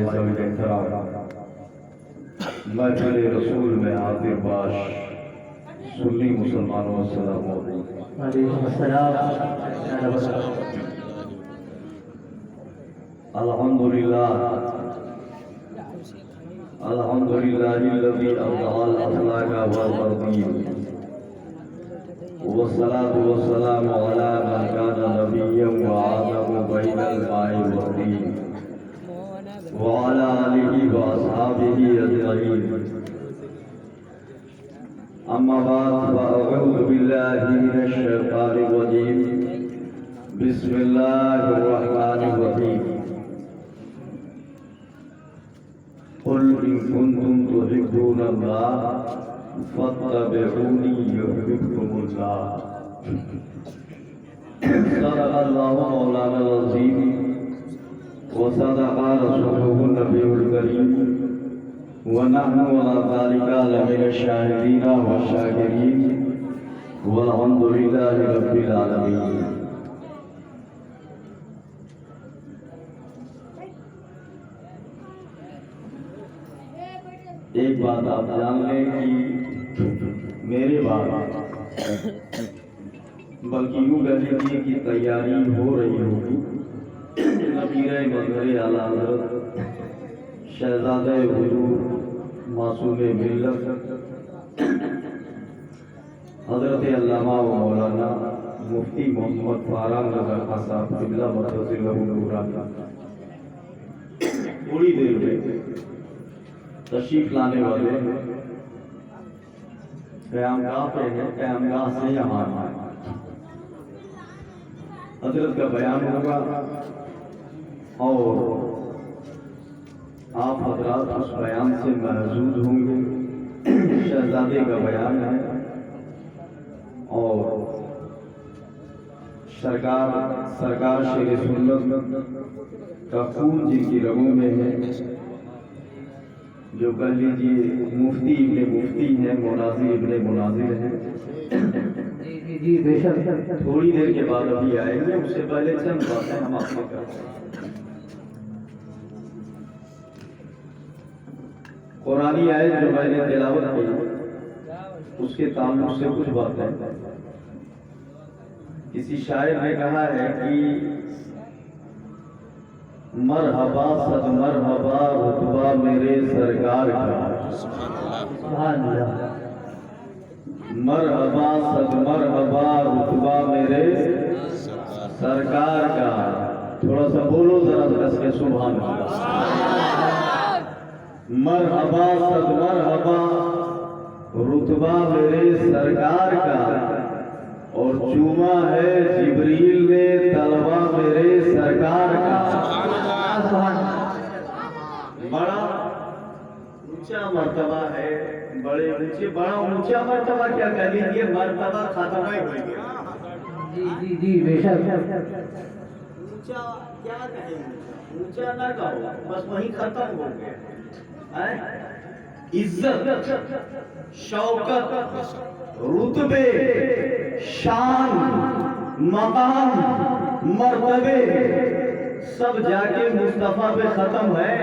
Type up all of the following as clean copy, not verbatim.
Wise महफिल रसूल में हाजिर बाश सुन्नी मुसलमानों अस्सलाम अल्हम्दुलिल्लाह अल्हम्दुलिल्लाहिल्लज़ी अज़हल अखलाका वल मर्दीन वस्सलातु वस्सलामु अला मन काना नबिय्यन व आदमु बैनल माइ वद्दीन व अला आलिहि व अस्हाबिहि अजमईन अम्मा बाद फअऊज़ु बिल्लाहि मिनश शैतानिर रजीम बिस्मिल्लाहिर रहमानिर रहीम कुल इन कुंतुम तुहिब्बूनल्लाह फत्तबिऊनी युहिब्बुकुमुल्लाह सदक़ल्लाहु मौलाना अज़ीम व सदक़ा रसूलुहुन नबियुल करीम व नहनु अला ज़ालिका लमिनश शाहिदीन व शाकिरीन वल्हम्दुलिल्लाहि रब्बिल आलमीन। एक बात आप जान लें कि मेरे बाद बल्कि यूं कह लीजिए कि तैयारी हो रही होगी नबीरे मंजरे आला हज़रत शहज़ादे हुजूर मासूमे मिल्लत हज़रत अल्लामा व मौलाना मुफ्ती मोहम्मद फाराग नगर खान साहब क़िबला मदरसिल्लहु नूरानी थोड़ी देर में तशरीफ लाने वाले क़यामगाह पे हैं, क़यामगाह से यहाँ आए। हज़रत का बयान होगा और आप हज़रात उस बयान से महजूज होंगे। शहज़ादे का बयान है और सरकार शेर सुन्नत का खून जिनकी रगों में है, जो कह लीजिए मुफ्ती इब्ने मुफ्ती हैं, मुनाज़िर इब्ने मुनाज़िर हैं। जी बेशक थोड़ी देर के बाद अभी आएंगे। उससे पहले चंद बातें हम आपको करते हैं। कुरानी आयत जो मैंने तिलावत की उसके ताल्लुक से कुछ बातें। किसी शायर ने कहा है कि मरहबा सद मरहबा रुतबा मेरे सरकार का, मरहबा सद मरहबा रुतबा मेरे सरकार का। थोड़ा सा बोलो जरा कस के सुभान अल्लाह। मरहबा सद मरहबा रुतबा मेरे सरकार का और चूमा है जिब्रील ने तलवा मेरे सरकार का। बड़ा ऊंचा मर्तबा है, बड़े ऊंचे बड़ा ऊंचा मर्तबा क्या कह लीजिए, मर्तबा खत्म ही हो गया। जी जी बेशक ऊंचा क्या कहेंगे, ऊंचा ना कहो बस वही खत्म हो गया। इज्जत शौकत रुतबे शान मकाम मर्तबे सब जाके मुस्तफा पे खत्म है,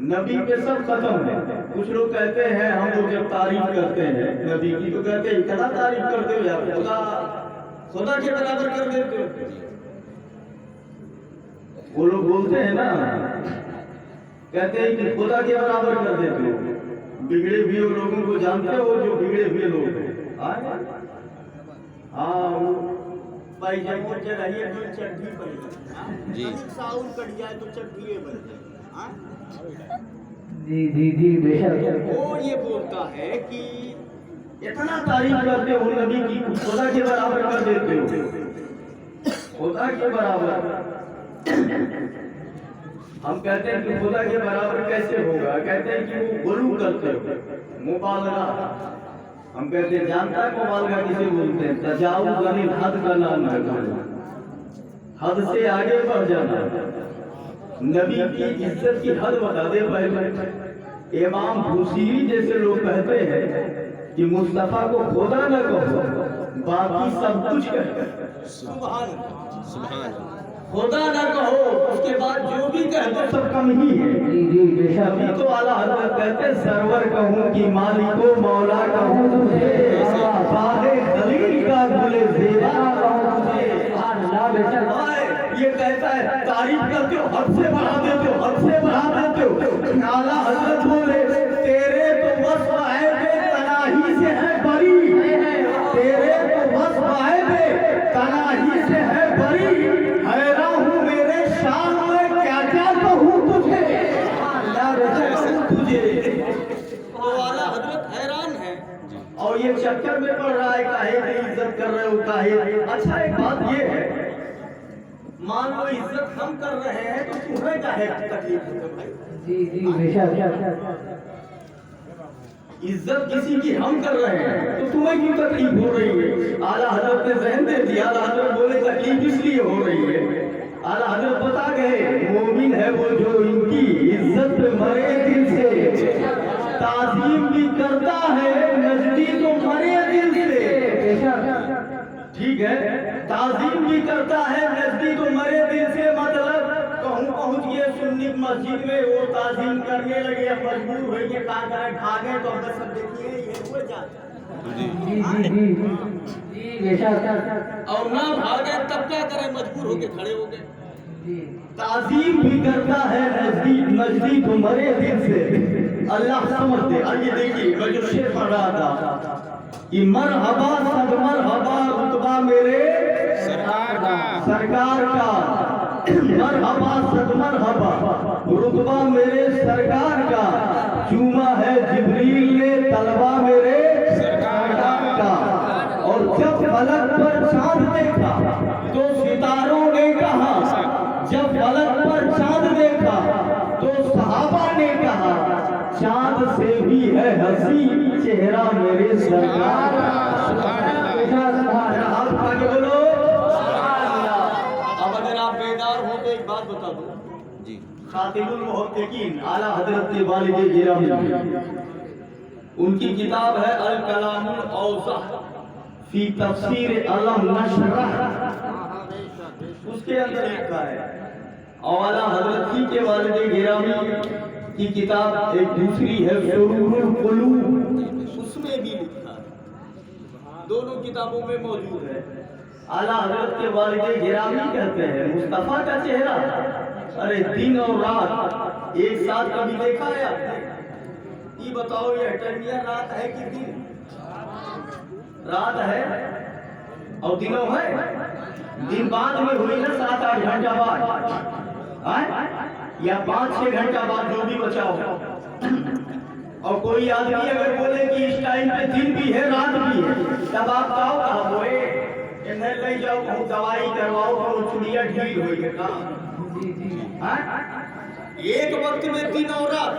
नबी पे सब खत्म है। कुछ लोग कहते हैं, हम लोग जब तारीफ करते हैं नबी की तो कहते हैं इतना तारीफ करते हो यार, खुदा के बराबर कर देते हो। वो लोग बोलते हैं ना, कहते हैं कि खुदा के बराबर कर देते हो। बिगड़े हुए लोगों को जानते हो, जो बिगड़े हुए लोग हैं। हाँ भाई जब वो जगह तो चड्ढी पड़ेगा जी, साउंड कट जाए तो चड्ढी बन जाए। जी जी जी बेशक वो ये बोलता है कि इतना तारीफ करते हो नबी की, खुदा के बराबर कर देते हो, खुदा के बराबर। हम कहते हैं कि खुदा के बराबर कैसे होगा, कहते हैं कि वो गुलू करते हो, मुबालगा। हम कहते हैं जानता है मुबालगा किसे बोलते हैं, तजावुज़ अनिल हद का नाम है, हद से आगे बढ़ जाना। नबी की इज्जत की हद बता दे पहले। इमाम बुसीरी जैसे लोग कहते हैं कि मुस्तफा को खुदा न कहो, बाकी सब कुछ कहे। सुभान खुदा न कहो, उसके बाद जो भी कहे तो सब कम ही है। अभी तो आला हजरत कहते सरवर कहूँ कि मालिको मौला कहूँ तुझे, बादे खलील का गुले ज़ेबा कहूँ तुझे। ये कहता है तारीफ करते हो, हद से बढ़ा देते हो, हद से बढ़ा देते हो। आला हजरत बोले तेरे तो वस्फ है बे तनाही से है बरी, तेरे तो वस्फ है बे तनाही से है बरी, हैरान हूँ मेरे शाह में क्या क्या कहूँ तुझे, तुझे। तो आला हजरत हैरान है और ये चक्कर में पड़ रहा है, काहे की इज्जत कर रहे हो काहे। अच्छा एक बात ये है, मान लो इज्जत हम कर रहे हैं तो तुम्हें काहे तकलीफ है भाई? इज्जत किसी की हम कर रहे हैं तो तुम्हें क्यों तकलीफ हो रही है? आला हजरत ने ज़हन दे दिया। आला हजरत बोले तकलीफ इसलिए हो रही है, आला हजरत बता गए मोमिन है वो जो इनकी इज्जत पे मरे दिल से, ताज़ीम भी करता है नजदी तो मरे दिल से। ठीक है, ताज़ीम भी करता है नजदी तो मरे दिल से, मतलब कहूँ पहुँच गए सुन्नी मस्जिद में, वो ताज़ीम करने लगे, अब मजबूर हो गए, क्या करें, भागे तो अब सब देखिए ये हुए जाते। और ना भागे तब क्या करें, मजबूर हो के खड़े हो गए। ताज़ीम भी करता है नजदी तो मरे दिल से। अल्लाह समझ दे। आइए देखिए मैं जो शेर पढ़ रहा था कि मरहबा सद मरहबा रुतबा मेरे सरकार का, मरहबा सद मरहबा रुतबा मेरे सरकार का, चूमा है जिब्रील ने तलबा मेरे सरकार का। और जब फलक पर चांद देखा तो सितारों ने कहा, जब फलक पर चांद देखा तो सहाबा ने कहा, चांद से भी है हंसी चेहरा मेरे सरकार का। हाथ उठा के बोलो। अब अगर आप बेदार हो तो एक बात बता दो जी, खातिमुल मुहक्किकीन आला हजरत के वालिद गिरामी, उनकी किताब है अल कलामुल औसत फी तफसीर अलम नशरह, उसके अंदर लिखा है। और आला हजरत की के वालिद गिरामी की किताब एक दूसरी है शुरूरुल कुलूब, उसमें भी लिखा है, दोनों किताबों में मौजूद है। आला हजरत के वालिद गिरामी कहते हैं मुस्तफा का चेहरा, अरे दिन और रात एक साथ कभी देखा है आपने? ये बताओ ये टर्मिया रात है कि दिन? रात है और दिनों है। दिन बाद में हुई ना 7-8 घंटा बाद, या 5-6 घंटा बाद जो भी बचा हो। और कोई आदमी अगर बोले कि इस टाइम पे दिन भी है रात भी है, तब आप कहो कहा बोए इन्हें ले जाओ कहूँ दवाई करवाओ तो चुनिया ढील हो गया। एक वक्त में दिन और रात,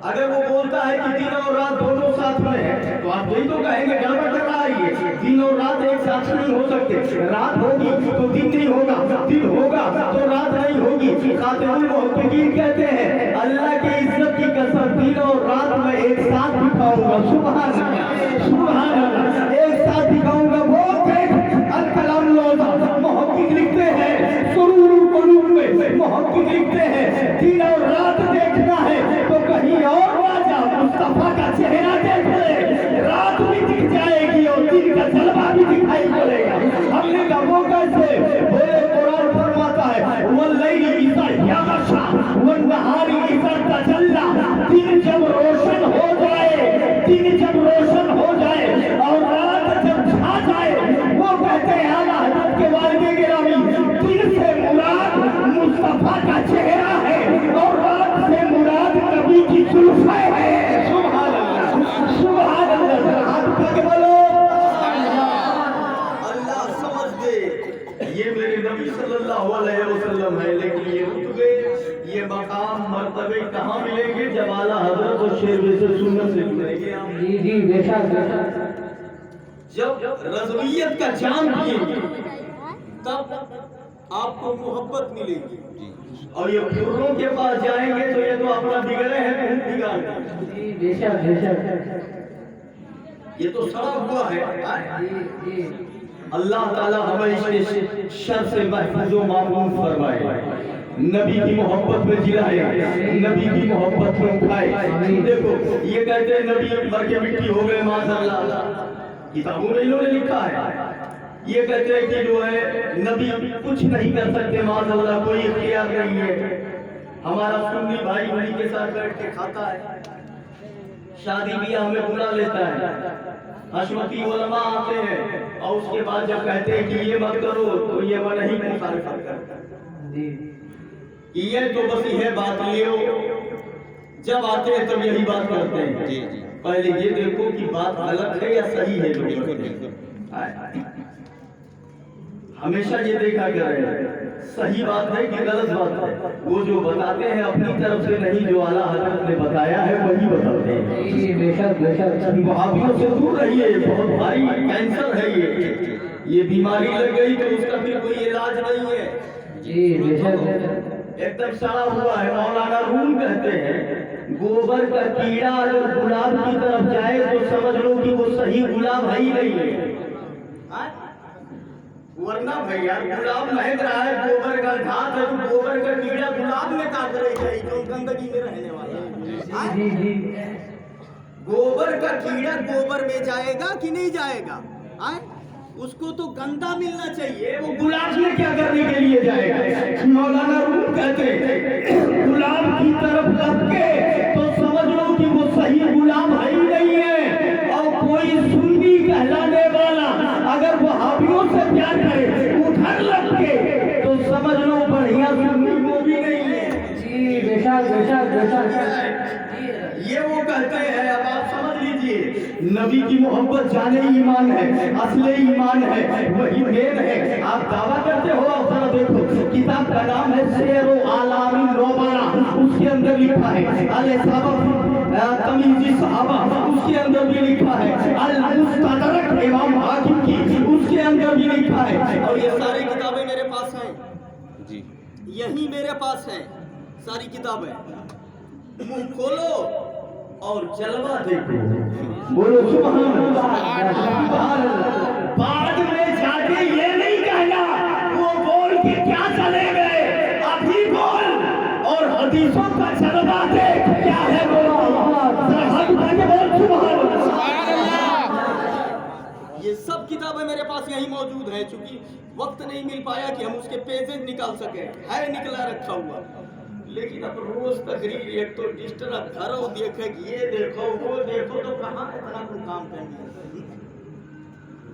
अगर वो बोलता है कि दिन और रात दोनों साथ में है तो आप यही तो कहेंगे गड़बड़ कर रहा है ये। दिन और रात एक साथ नहीं हो सकते, रात होगी तो दिन नहीं होगा, दिन होगा तो रात नहीं होगी। खातिमुल मुहक्किकीन कहते हैं अल्लाह की इज्जत की कसम दिन और रात में एक साथ दिखाऊंगा। सुभान अल्लाह, सुभान अल्लाह, एक साथ दिखाऊंगा। वो अल कलामुल औसत मुहक्किक लिखते हैं, शुरूरुल कुलूब में मुहक्किक लिखते हैं दिन और रात देखना है तो कहीं और ना जा, मुस्तफा का चेहरा देख ले, रात भी दिख जाएगी और दिन का जलवा भी दिखाई पड़ेगा। हमने कहा वो कैसे? बोले कुरान फरमाता है वल्लैली इज़ा यग़शा वन्नहारी इज़ा तजल्ला, दिन जब रोशन हो जाए, दिन जब रोशन हो जाए और रात जब छा जाए, वो कहते हैं आला हजरत के वालिद गिरामी दिन से मुराद मुस्तफा का चेहरा है और रात से मुराद नबी की जुल्फ़ें है। सुभान अल्लाह, सुभान अल्लाह, हाथ उठा के बोलो। अल्लाह समझ दे ये मेरे नबी सल्लल्लाहु अलैहि वसल्लम है, लेकिन ये रुतबे ये मकाम मर्तबे कहाँ मिलेंगे? जब आला हजरत और शेर से सुन्नत से जुड़ेंगे आप। जी जी बेशक बेशक। जब रज़वियत का जाम पिएंगे तब आपको मोहब्बत मिलेगी। और ये फुर्रों के पास जाएंगे तो ये तो अपना बिगड़े हैं खूब बिगाड़। जी बेशक बेशक, ये तो सड़ा हुआ है। अल्लाह ताला हमें इसके शर से महफूज व मामून फरमाए। नबी की मोहब्बत में जिलाए, नबी की मोहब्बत में उठाए। देखो ये कहते हैं नबी मर के मिट्टी हो गए माशाअल्लाह, किताबों में इन्होंने लिखा है। ये कहते हैं कि जो है नबी कुछ नहीं कर सकते माशाअल्लाह, कोई इख्तियार नहीं है। हमारा सुन्नी भाई भाई के साथ बैठ के खाता है, शादी ब्याह में बुला लेता है, हशमती उलमा आते हैं और उसके बाद जब कहते हैं कि ये मत करो तो ये मन ही मुखालिफत करता है। ये तो बस ये बात लियो, जब आते हैं तब यही बात करते हैं। जी जी पहले ये देखो कि बात गलत है या सही है। बिल्कुल बिल्कुल। हमेशा ये देखा करें सही बात है कि गलत बात है। वो जो बताते हैं अपनी तरफ से नहीं, जो आला हजरत ने बताया है वही बताते हैं। बेशक बेशक वहाबियों से दूर रहिए, बहुत भारी कैंसर है ये बीमारी लग गई तो उसका फिर कोई इलाज नहीं है। जी बेशक एकदम सड़ा हुआ है। मौलाना रूम कहते हैं गोबर का कीड़ा अगर गुलाब की तरफ जाए तो समझ लो कि वो सही गुलाब है ही नहीं है। वरना भैया गुलाब महक रहा है, गोबर का घात है तो गोबर का कीड़ा गुलाब में काट रही जो गंदगी में रहने वाला है। जी जी गोबर का कीड़ा गोबर में जाएगा कि नहीं जाएगा? उसको तो गंदा मिलना चाहिए। वो गुलाब में क्या करने के लिए जाएगा? मौलाना रूम कहते हैं गुलाब की तरफ लग के तो समझ लो कि वो सही गुलाब है ही नहीं है। और कोई सुन्नी कहलाने वाला अगर वो हाबियों से प्यार करे उधर लग के तो समझ लो बढ़िया सुन्नी वो भी नहीं है। जी बेशक बेशक बेशक ये वो कहते हैं, अब आप समझ लीजिए नबी की मोहब्बत जाने ईमान है, असले ईमान है, वही मेन है। आप दावा करते हो, आप जरा देखो किताब का नाम है शेर आलामी नौबारा, उसके अंदर लिखा है अल तमीज़ी सहाबा, उसके अंदर भी लिखा है अल मुस्तदरक इमाम हाकिम की, उसके अंदर भी लिखा है। और ये सारी किताबें मेरे पास हैं जी यही मेरे पास हैं सारी किताबें। मुंह खोलो और जलवा देखो, बोलो सुभान अल्लाह। बाद में जाके ये नहीं कहना वो बोल के क्या चले गए, अभी बोल और हदीसों का जलवा देख क्या है। बोलो बोल सुभान अल्लाह। ये सब किताबें मेरे पास यही मौजूद है। चूंकि वक्त नहीं मिल पाया कि हम उसके पेजेस निकाल सके, है निकला रखा हुआ। लेकिन अब रोज तकरीर एक तो डिस्टर्ब करो, देखे कि ये देखो वो देखो तो कहाँ इतना कोई काम करनी।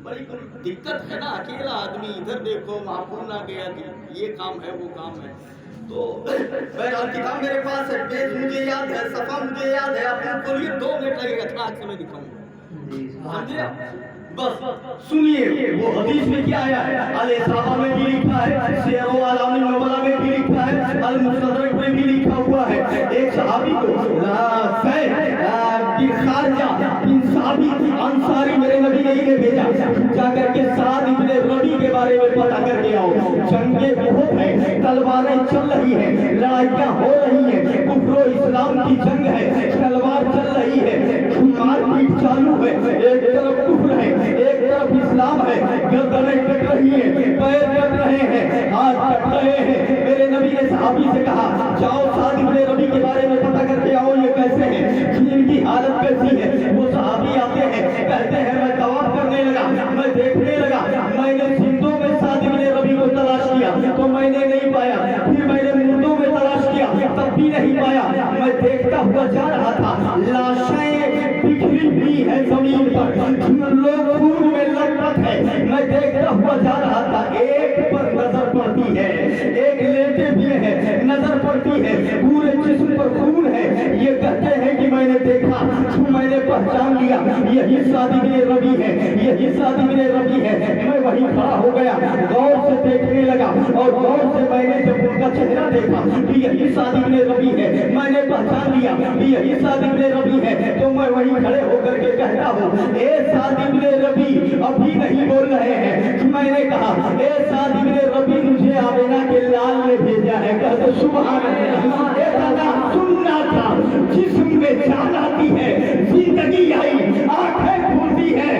बड़ी दिक्कत है ना, अकेला आदमी इधर देखो वहाँ भूल ना गया कि ये काम है वो काम है। तो बहरहाल किताब मेरे पास है, पेज मुझे याद है, सफा मुझे याद है। आप खोलिए, 2 मिनट लगेगा, थोड़ा से मैं दिखाऊंगा। समझे? बस सुनिए वो हदीस में क्या आया है। अल साहबा में भी लिखा है, शेर आलामी नौबला में भी लिखा है, अल मुस्तदरक में भी लिखा हुआ है। एक सहाबी को खारजा बिन साबित अंसारी मेरे नबी ने भेजा, जाकर के साद इब्ने रबी के बारे में पता करके आओ। जंगे बहुत है, तलवारें चल रही है, लड़ाइयाँ हो रही है, कुफ्र इस्लाम की जंग है, तलवार चल रही है, मारपीट चालू है। एक तरफ कुफ्र है, एक तरफ इस्लाम है, गर्दनें कट रही है, पैर कट रहे हैं, हाथ कट रहे हैं। मेरे नबी ने सहाबी से कहा जाओ साद इब्ने रबी के बारे में पता करके आओ, ये कैसे हैं, इनकी हालत कैसी है। वो सहाबी आते हैं, कहते हैं मैं तवाफ करने लगा, मैं देखने लगा, मैंने जिंदों में साद इब्ने रबी को तलाश किया तो मैंने नहीं पाया, फिर मैंने मुर्दों में तलाश किया तब भी नहीं पाया। मैं देखता हुआ जा रहा था, लाशें बिखरी हुई है जमीन पर, लोग खून में लटपट है। मैं देखता हुआ जा रहा था, एक पर नजर पड़ती है, एक लेटे भी है, नजर पड़ती है, पूरे जिस्म पर खून है। ये कहते हैं कि मैंने देखा, मैंने पहचान लिया यही साद इब्ने रबी है, यही साद इब्ने रबी है। मैं वहीं खड़ा हो गया, गौर से देखने लगा और गौर से मैंने जब उनका चेहरा देखा कि यही साद इब्ने रबी है, मैंने पहचान लिया कि यही साद इब्ने रबी है। तो मैं वहीं खड़े होकर के कहता हूँ ए साद इब्ने रबी, अभी नहीं बोल रहे हैं। मैंने कहा ए साद इब्ने रबी, मुझे आमिना के लाल ने भेजा है। कहते सुभान अल्लाह। ए दादा सुनना था, जिस्म में जान आती है, जिंदगी आई, आंखें खुलती है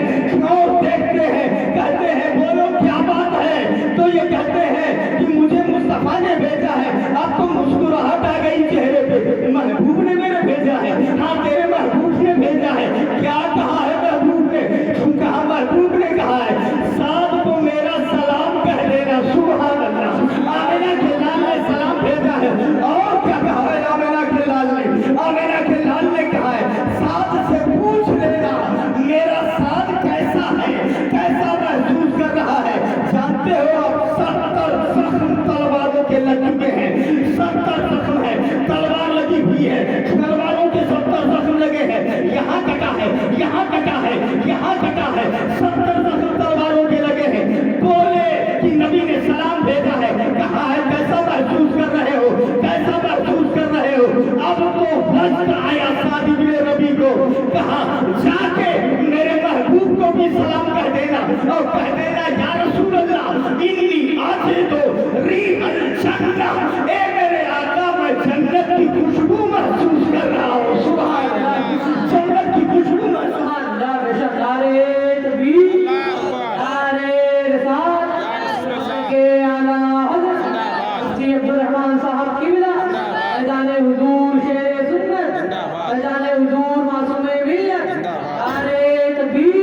और देखते हैं, कहते हैं बोलो क्या बात है। तो ये कहते हैं कि मुझे मुस्तफा ने भेजा है। अब हंसता आया साद इब्ने रबी को, कहा जाके मेरे महबूब को भी सलाम कह देना और कह देना या रसूल अल्लाह इन्नी आजिदु रीहल जन्नह, ए मेरे आका मैं जन्नत की खुशबू महसूस कर रहा हूँ। सुभान अल्लाह, जन्नत की खुशबू महसूस। अल्लाह बेशक नारे तकबीर, नारे रिसालत के आला हज़रत मुफ्ती अब्दुल रहमान साहब की विदा, फैज़ान हुजूर शेर सुन्नत, फैज़ान हुजूर मासूम मिल्लत, नारे तकबीर,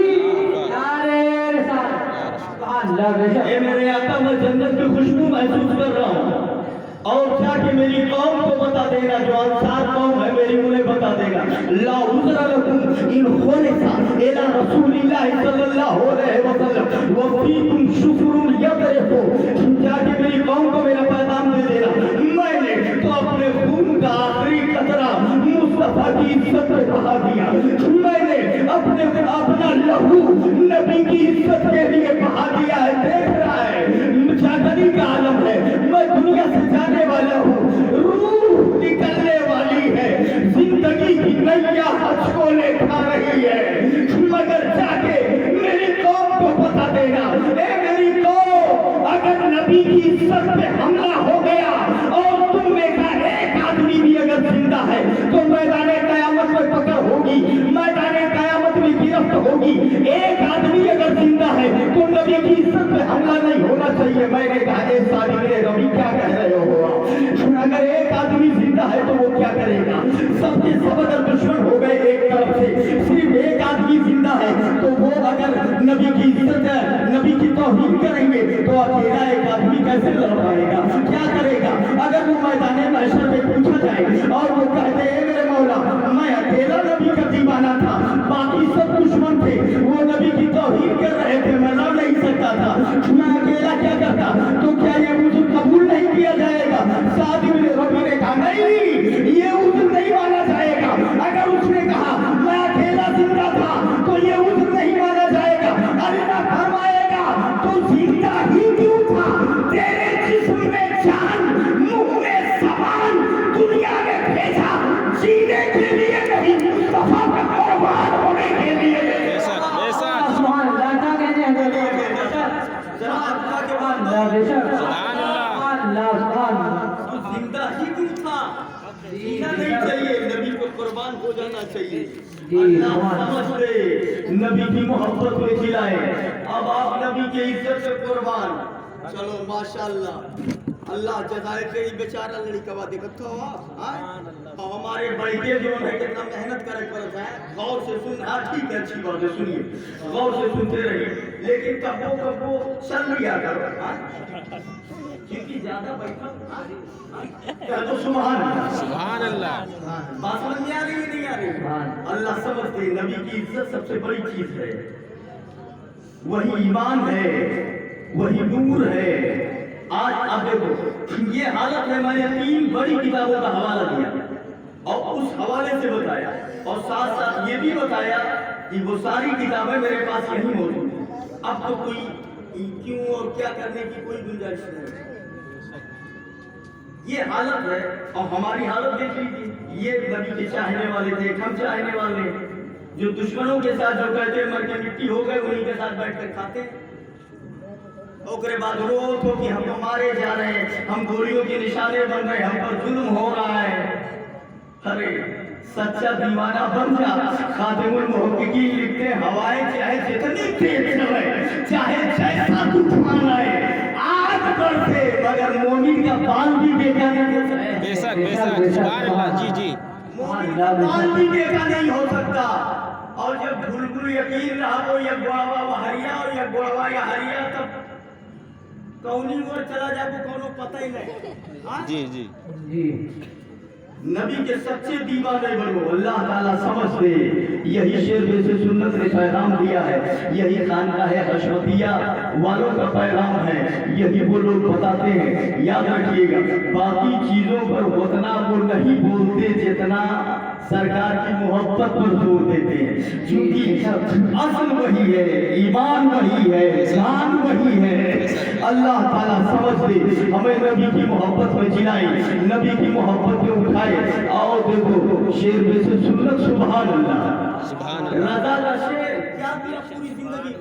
नारे रिसालत। अल्लाह बेशक ए मेरे आका मैं जन्नत की खुशबू महसूस कर रहा हूँ। और जाके मेरी कौम को बता देना, जो अंसार कौम है मेरी, उन्हें बता देना ला उज़रा लकुम इन खुलिसा इला रसूलिल्लाह सल्लल्लाहु अलैहि वसल्लम व फीकुम शुक्रुन यदरिफु। जाके मेरी कौम को मेरा पैगाम दे देना, मैंने तो अपने खून का आखिरी कतरा मुस्तफा की इज्जत पे बहा दिया, मैंने अपना लहू नबी की इज्जत के लिए बहा दिया है। देख रहा है जागनी का आलम है, मैं दुनिया से जाने वाला हूँ, रूह निकलने वाली है, जिंदगी की नैया हज को ले खा रही है, मगर जाके मेरी कौम को बता देना, ए मेरी कौम अगर नबी की इज्जत पे हमला हो गया और तुम में का एक आदमी भी अगर जिंदा है तो मैदान कयामत में पकड़ होगी, मैदान कयामत में गिरफ्त होगी। एक आदमी अगर जिंदा है तो नबी की इज्जत पे हमला नहीं होना चाहिए। मैंने कहा ए सादिक़े रबी क्या कह रहे हो आप? अगर एक आदमी जिंदा है तो वो क्या करेगा? सबके सब अगर दुश्मन हो गए एक तरफ से, सिर्फ एक आदमी जिंदा है तो वो अगर नबी की इज्जत है, नबी की तौहीन करेंगे तो अकेला एक आदमी कैसे लड़ पाएगा? क्या करेगा? अगर वो मैदान महशर में पूछा जाए और वो कहते हैं मेरे मौला मैं अकेला नबी का दीवाना था, बाकी सब दुश्मन थे, वो नबी की तौहीन कर रहे थे, मैं लड़ नहीं सकता था, मैं अकेला क्या करता, तो क्या ये मुझे कबूल नहीं किया जाएगा? साद इब्ने रबी ने कहा नहीं, ये उज़्र नहीं माना जाएगा। अगर उसने कहा मैं अकेला जिंदा था तो ये उज़्र नहीं माना जाएगा। अल्लाह फरमाएगा तो जिंदा ही क्यों था? तेरे जिस्म में जान, मुंह में ज़बान दुनिया में भेजा जीने के लिए नहीं, मुस्तफा का कुर्बान होने के लिए। सुभान अल्लाह, क्या कहते हैं जरा अल्लाह के बाद अल्लाह बेशक, अल्लाह सुभान अल्लाह। तू जिंदा ही क्यों था? जीना नहीं चाहिए, नबी को कुर्बान हो जाना चाहिए। अल्लाह समझ ले, नबी की मोहब्बत में जिलाए, अब आप नबी के इज्जत पे कुर्बान। चलो माशाअल्लाह, अल्लाह जज़ाए खैर। बेचारा लड़का वा देखत हो आप, और हमारे बड़के जो है कितना मेहनत करे पड़ता है। गौर से सुन, हाँ ठीक है, अच्छी बात है, सुनिए, गौर से सुनते रहिए, लेकिन कबो चल लिया करो, हाँ? क्योंकि ज्यादा बैठा तो सुभान अल्लाह, बात समझ में आ रही है नहीं आ रही? अल्लाह समझते, नबी की इज्जत सबसे बड़ी चीज है, वही ईमान है, वही नूर है। आज आप देखो ये हालत है, मैंने 3 बड़ी किताबों का हवाला दिया और उस हवाले से बताया, और साथ साथ ये भी बताया कि वो सारी किताबें मेरे पास यही मौजूद हैं। अब तो कोई क्यों और क्या करने की कोई गुंजाइश नहीं। ये हालत है, और हमारी हालत देख लीजिए, ये नबी के चाहने वाले थे, हम चाहने वाले, जो दुश्मनों के साथ जो कहते मर के मिट्टी हो गए उन्हीं के साथ बैठ कर खाते, उसके बाद रोज हो कि हम मारे जा रहे हैं, हम गोलियों के निशाने बन रहे, हम पर जुल्म हो रहा है। अरे सच्चा दीवाना बन जा। खातिमुल मुहक्किकीन लिखते हैं, हवाएं चाहे जितनी तेज चले, चाहे जैसा तूफान आए, आग बरसे, मगर मोमिन का बाल भी देखा नहीं जा सकता। बेशक सुभान अल्लाह, जी जी, मोमिन का बाल भी देखा नहीं हो सकता। और जब बुलबुल यकीन रहा वो ये गुआवा वहरिया और ये गुआवा या हरिया, तब कौनी ओर चला जाए वो कोनो पता ही नहीं। हाँ? जी जी जी नबी के सच्चे दीवाने बनो, अल्लाह ताला समझ दे। यही शेर से सुन्नत ने पैगाम दिया है, यही खानकाह हशमतिया वालों का पैगाम है, यही वो लोग बताते हैं। याद रखिएगा, बाकी चीजों पर उतना वो नहीं बोलते जितना सरकार की मोहब्बत पर जोर देते हैं, क्योंकि असल वही है, ईमान वही है, जान वही है। अल्लाह ताला समझ दे, हमें नबी की मोहब्बत में जिलाए, नबी की मोहब्बत में उठाए और और देखो शेर में से सुन्नत सुभान अल्लाह। सुभान अल्लाह। रजा का शेर क्या किया पूरी जिंदगी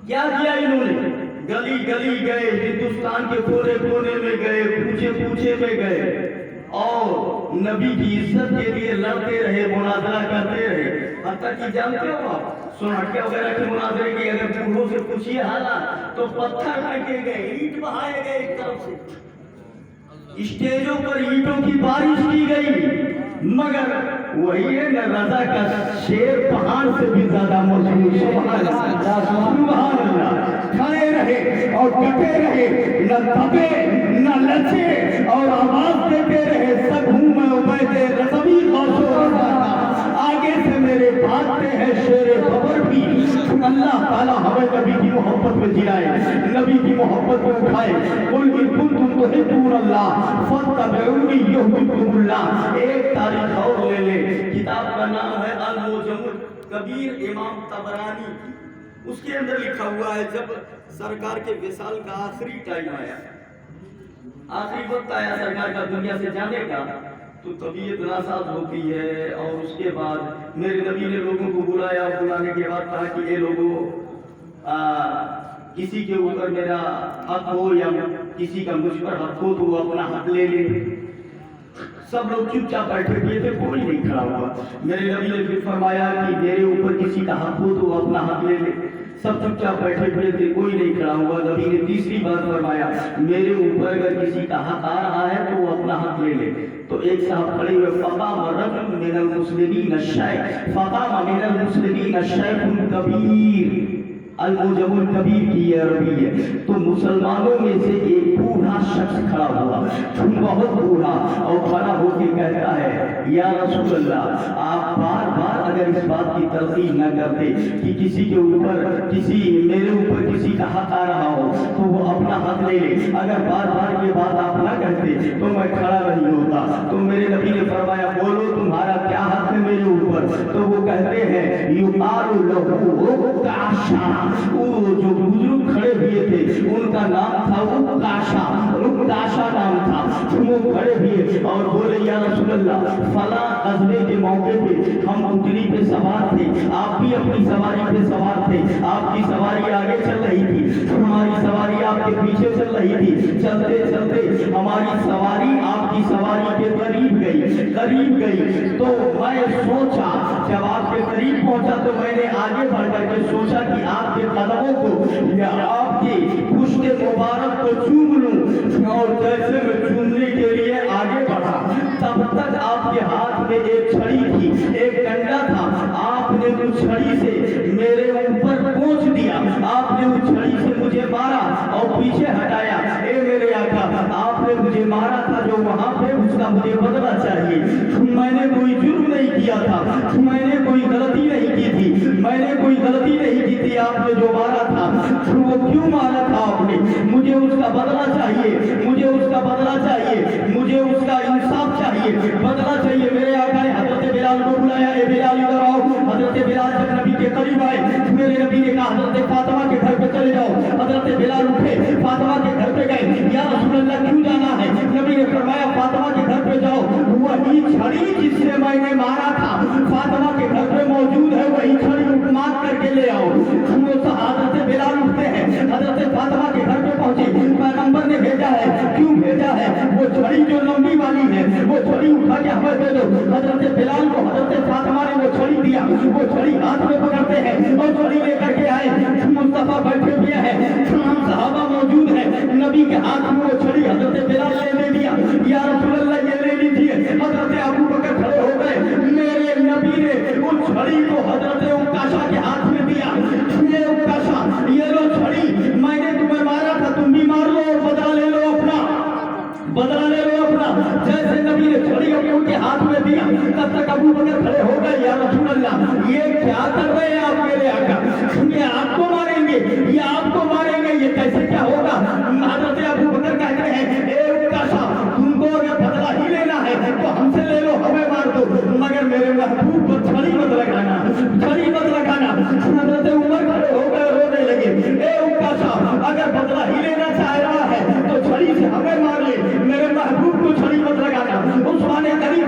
क्या किया इन्होंने? गली गली गए, हिंदुस्तान के कोने कोने में गए, पूछे पूछे में गए और नबी की इज्जत के लिए लड़ते रहे, मुनाजरा करते रहे। हत्ता कि जानते हो आप सोनाटिया वगैरह के मुनाजरे की अगर बूढ़ों से पूछिए हालात तो पत्थर फेंके गए, ईंट बहाए गए एक तरफ से, स्टेजों पर ईंटों की बारिश की गई। मगर वही है न रजा का शेर पहाड़ से भी ज्यादा मशहूर। सुभान अल्लाह। खड़े रहे और डटे रहे, न दबे न लचे और आवाज देते रहे, सगहू में उबैदे रज़वी गौसो रज़ा का। आगे से मेरे भागते हैं शेरे खबर भी। अल्लाह ताला हमें नबी की मोहब्बत में जिलाए, नबी की मोहब्बत में उठाए। कुल इन कुंतुम तुहिब्बून अल्लाह फत्तबिऊनी युहब्बुकुमुल्लाह। एक तारीख और ले ले, किताब का नाम है अल-मुअज्जमुल कबीर इमाम तबरानी की। उसके अंदर लिखा हुआ है जब सरकार के विसाल का आखिरी टाइम आया, आखिरी वक्त आया सरकार का दुनिया से जाने का, तो तबीयत नासाज होती है। और उसके बाद मेरे नबी ने लोगों को बुलाया, बुलाने के बाद कहा कि ये लोगों किसी के ऊपर मेरा हक हो या किसी का मुझ पर हक हो तो वो अपना हक ले ले। सब लोग चुपचाप बैठे हुए थे, कोई नहीं खड़ा हुआ। मेरे नबी ने फिर फरमाया कि मेरे ऊपर किसी का हक हो तो वो अपना हक ले ले। सब चुपचाप बैठे हुए थे, कोई नहीं खड़ा हुआ। नबी ने तीसरी बार फरमाया मेरे ऊपर अगर किसी का हक आ रहा है तो वो अपना हक ले ले। तो एक साहब खड़े हुए, फक़ाम रजुल मिनल मुस्लिमीन अश-शैख़, फक़ाम मिनल मुस्लिमीन अश-शैख़ुल कबीर। अल-मुअज्जमुल कबीर की ये अरबी है। तो मुसलमानों में से एक बूढ़ा शख्स खड़ा हुआ, बहुत बूढ़ा, और खड़ा होकर कहता है या रसूल अल्लाह, आप बार बार अगर इस बात की तरकीब न करते कि किसी के ऊपर मेरे ऊपर किसी का हक आ रहा हो तो वो अपना हक ले ले, अगर बार बार ये बात आप ना कहते तो मैं खड़ा नहीं होता। तो मेरे नबी ने फरमाया बोलो तुम्हारा क्या हक है मेरे ऊपर? तो वो कहते हैं युक़ालु लहू काशा। वो जो बुजुर्ग खड़े हुए थे उनका नाम था उकाशा, उकाशा नाम था। वो खड़े हुए और बोले या रसूल अल्लाह, फला गज़वे के मौके पे हम ऊँटनी पे सवार थे, आप भी अपनी सवारी पे सवार थे, आपकी सवारी आगे चल रही थी, हमारी सवारी आपके पीछे चल रही थी। चलते चलते हमारी सवारी आपकी सवारी के करीब गई। तो मैं सोचा जब आपके करीब पहुंचा तो मैंने आगे बढ़ करके सोचा कि आपके कदमों को या आपकी पुश्ते मुबारक को चूम लूं। और जैसे मैं चूमने के लिए आगे बढ़ा तब तक आपके हाथ में एक छड़ी थी, एक डंडा था। आपने उस छड़ी से मेरे ऊपर पहुंच दिया, आपने उस छड़ी से मुझे मारा और पीछे हटाया। ए मेरे आका, आपने मुझे मारा था जो वहां पे, उसका मुझे बदला चाहिए। मैंने कोई जुर्म नहीं किया था, मैंने कोई गलती नहीं की थी, मैंने कोई गलती नहीं की थी। आपने जो मारा था वो क्यों मारा था आपने? मुझे उसका बदला चाहिए, मुझे उसका बदला चाहिए, मुझे उसका इंसाफ चाहिए, बदला चाहिए। मेरे आका ने हजरत बिलाल को बुलाया, ए बिलाल इधर आओ। हजरत बिलाल जब नबी के करीब आए, मेरे नबी ने कहा हजरत फातिमा के घर पे चले जाओ। हजरत बिलाल उठे, फातिमा के घर पे गए। या रसूल अल्लाह क्यों जाना है? नबी ने फरमाया फातिमा के घर पे जाओ, वही छड़ी जिससे मैंने मारा था फातिमा के घर पे मौजूद है, वही छड़ी उठमार करके ले आओ। वो तो हजरत बिलाल उठते हैं, हजरत फातिमा के घर पे पहुंचे। पैगंबर ने भेजा है, क्यों भेजा है? वो छड़ी जो लंबी वाली है वो छड़ी उठा के हमें दे दो। हजरत बिलाल को हजरत फातिमा ने वो छड़ी दिया, वो छड़ी हाथ में पकड़ते हैं और छड़ी लेकर के आए। मुस्तफा बैठे हुए हैं, तमाम सहाबा मौजूद है, नबी के हाथ में वो छड़ी हजरत बिलाल ने दिया। या रसूल अल्लाह ये ले लीजिए। हजरत अबू बकर खड़े हो गए, मेरे नबी ने उस छड़ी को हजरत उकाशा के हाथ में दिया। ये उकाशा, ये लो छड़ी, मैंने तुम्हें मारा था, तुम भी मार लो और बदला ले लो अपना, बदला ले लो अपना। जैसे नबी ने छड़ी उनके हाथ में दिया तब तक अबू बकर खड़े हो गए। या रसूल अल्लाह ये क्या कर रहे हैं आप मेरे आका? ये आपको मारेंगे, ये आपको मारेंगे, ये कैसे क्या होगा? हजरत अबू बकर कहते हैं ए उकाशा, तुमको अगर बदला ही लेना है तो हमसे ले लो, हमें मार दो, मगर मेरे महबूब पर छड़ी मत लगाना, छड़ी मत लगाना। हजरत उमर खड़े हो गए, रोने लगे। ए उकाशा, अगर बदला ही लेना चाह रहा है तो छड़ी से हमें मार ले, मेरे महबूब को छड़ी मत लगाना। उस्मान गनी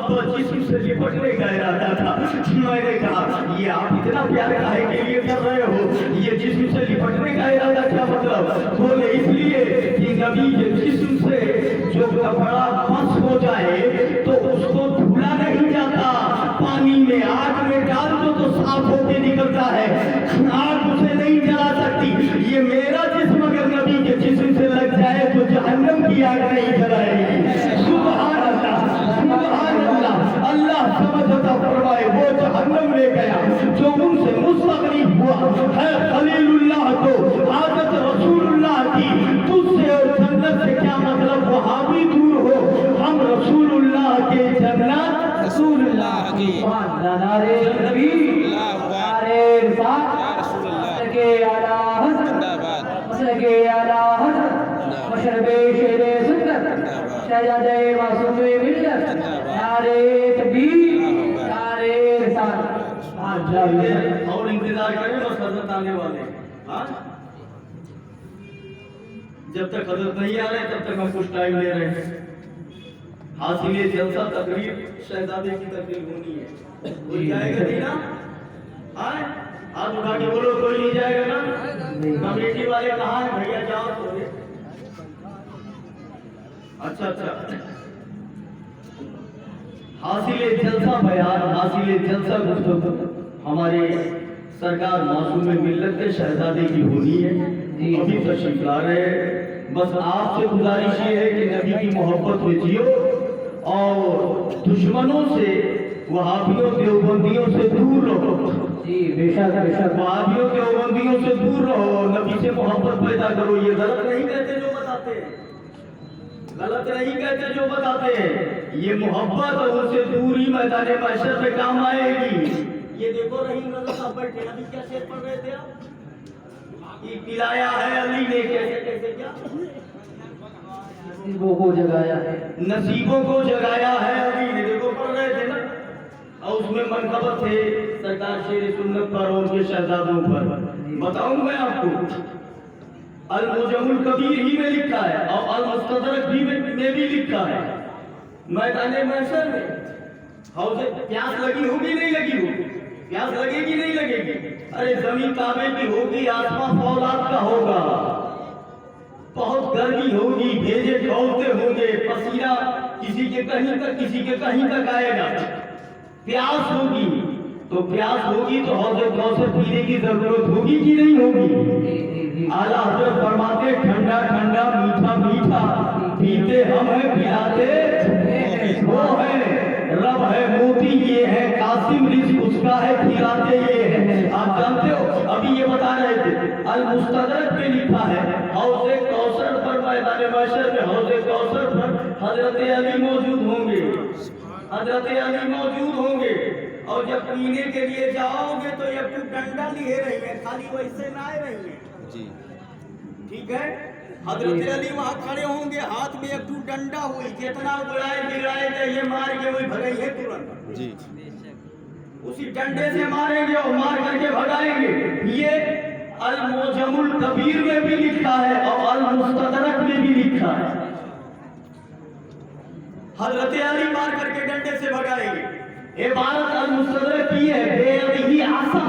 मोहब्बत जिस्म से लिपटने का इरादा था। मैंने कहा ये आप इतना प्यार काहे के लिए कर रहे हो, ये जिस्म से लिपटने का इरादा क्या मतलब? बोले इसलिए कि नबी के जिस्म से जो कपड़ा मस हो जाए तो उसको धुला नहीं जाता, पानी में आग में डाल दो तो साफ होके निकलता है, आग उसे नहीं जला सकती। ये मेरा जिस्म अगर नबी के जिस्म से लग जाए तो जहन्नम की आग नहीं जलाएगी। सुभान अल्लाह, सुभान अल्लाह। अल्लाह समझ अता फरमाए वो जहन्नम ले गया जो उनसे मुस्तगरीब हुआ है खलीलुल्लाह को आदत रसूलुल्लाह की। तुझसे और जन्नत से क्या मतलब, वहां भी दूर हो, हम रसूलुल्लाह के जन्नत रसूलुल्लाह की नारे नबी नारे रिसालत या रसूलुल्लाह के आला हज़रत जिंदाबाद के आला हज़रत मशरबे शेरे सुन्नत शहजादे मासूमे मिल्लत नारे तकबीर नारे रिसालत। और इंतजार करें बस हजरत आने वाले हैं। हाँ? जब तक हजरत नहीं आ रहे तब तक हम कुछ टाइम ले रहे हैं। हासिल जलसा तकरीर शहजादे की तकरीर होनी है। कोई जाएगा नहीं ना? हाँ? हाथ उठा के बोलो कोई नहीं जाएगा ना? कमेटी वाले कहाँ हैं भैया, जाओ तो। अच्छा अच्छा, हासिल जलसा बयान, हासिल जलसा गुफ्तगू हमारे सरकार मासूम मिल्लत के शहजादे की होनी है। अभी तशरीफ ला रहे हैं। बस आपसे गुजारिश ये है कि नबी की मोहब्बत में जियो और दुश्मनों से, वहाबियों देवबंदियों से दूर रहो। जी बेशक बेशक। वहाबियों देवबंदियों से दूर रहो, नबी से मोहब्बत पैदा करो। ये गलत नहीं कहते जो बताते हैं, गलत नहीं कहते जो बताते हैं। ये मोहब्बत और उनसे दूरी मैदान महशर में काम आएगी। ये देखो रहीम रज़ा साहब बैठे, अभी क्या शेर पढ़ रहे थे आप? कि पिलाया है अली ने कैसे कैसे, क्या नसीबों को जगाया है, नसीबों को जगाया है अली ने, देखो पढ़ रहे थे ना। और उसमें मनकबत थे सरकार शेर सुन्नत पर और उनके शहजादों पर। बताऊं मैं आपको, अल-मुजमुल कबीर ही में लिखा है और अल-मुस्तदरक भी में भी लिखा है। मैदान महशर में हौज़े प्यास लगी होगी नहीं लगी होगी, प्यास लगेगी नहीं लगेगी? अरे जमीन काबे की होगी, आसमान फौलाद का होगा, बहुत गर्मी होगी, भेजे दौड़ते होंगे, पसीना किसी के कहीं तक किसी के कहीं तक आएगा। प्यास होगी तो प्यास होगी तो हौज़े कौसर पीने की जरूरत होगी कि नहीं होगी? आला हज़रत फरमाते ठंडा ठंडा मीठा मीठा पीते हम हैं, पिलाते वो है, रब है मोती ये है, कासिम रिज़्क़ उसका है, खिलाते ये है। आप जानते हो अभी ये बता रहे थे अल-मुस्तदरक में लिखा है हौज़े कौसर पर, मैदान महशर में हौज़े कौसर पर हजरत अली मौजूद होंगे, हजरत अली मौजूद होंगे। और जब पीने के लिए जाओगे तो ये डंडा लिए रहेंगे, खाली वैसे ना आए रहेंगे जी, ठीक है? हजरत अली वहाँ खड़े होंगे, हाथ में एक डंडा हुई, जितना बुलाए गिराए थे ये मार के वही भगाएंगे तुरंत जी, उसी डंडे से मारेंगे और मार करके भगाएंगे। ये अल-मुजमुल कबीर में भी लिखा है और अल-मुस्तदरक में भी लिखा है। हजरत अली मार करके डंडे से भगाएंगे। इबारत अल-मुस्तदरक की है बेअदही आसन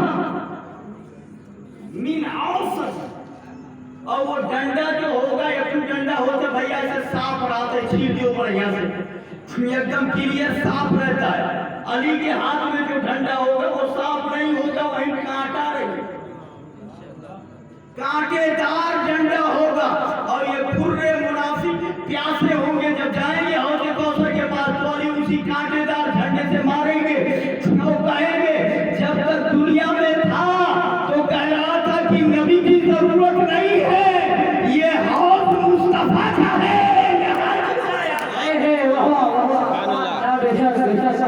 मिन औसत, और वो डंडा जो होगा एक डंडा होता भैया ऐसे साफ रहता है, छील दियो बढ़िया से, एकदम क्लियर साफ रहता है। अली के हाथ में जो डंडा होगा वो साफ नहीं होगा, वहीं कांटा रहे, कांटेदार डंडा होगा। और ये पूरे मुनाफिक प्यासे होंगे, जब जाएंगे हौज़े कौसर के पास तो अली उसी कांटेदार डंडे से मारेंगे। वो कहेंगे जब तक दुनिया में था तो कह रहा था कि नबी की जरूरत नहीं है, ये हौज़ मुस्तफा का है। बेशक बेशक,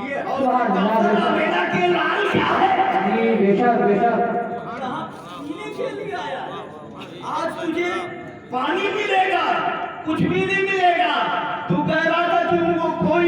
ये हौज़ मुस्तफा के लाल क्या है? जी बेशक बेशक। पीने के लिए आया है। आज तुझे पानी मिलेगा, कुछ भी नहीं मिलेगा। तू कह रहा